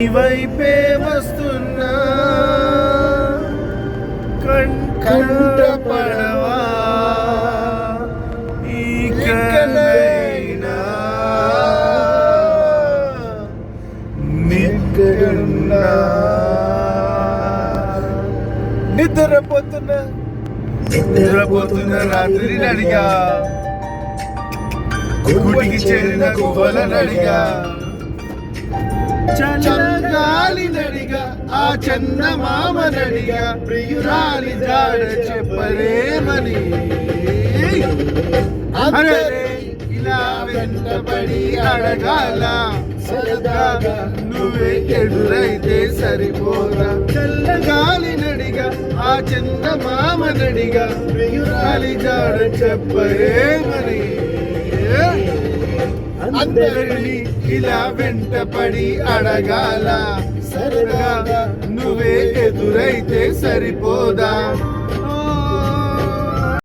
వైపే వస్తున్నా కంట పడవా ఈకనైనా నిక్కడున్నా నిద్రపోతున్న రాత్రి నడిగా గుడికి చేరిన గువ్వల నడిగా చల్లగాలి నడిగా ఆ చందమామ నడిగా ప్రియురాలి జాడ చెప్పరేమని ఇలా వెంటబడి అడగాల సరదాగా నువ్వే ఎదురైతే సరిపోదా చల్లగాలి నడిగా ఆ చందమామ నడిగా ప్రియురాలి జాడ చెప్పరేమని అందరినీ ఇలా వెంటపడి అడగాల సరదాగా నువ్వే ఎదురైతే సరిపోదా.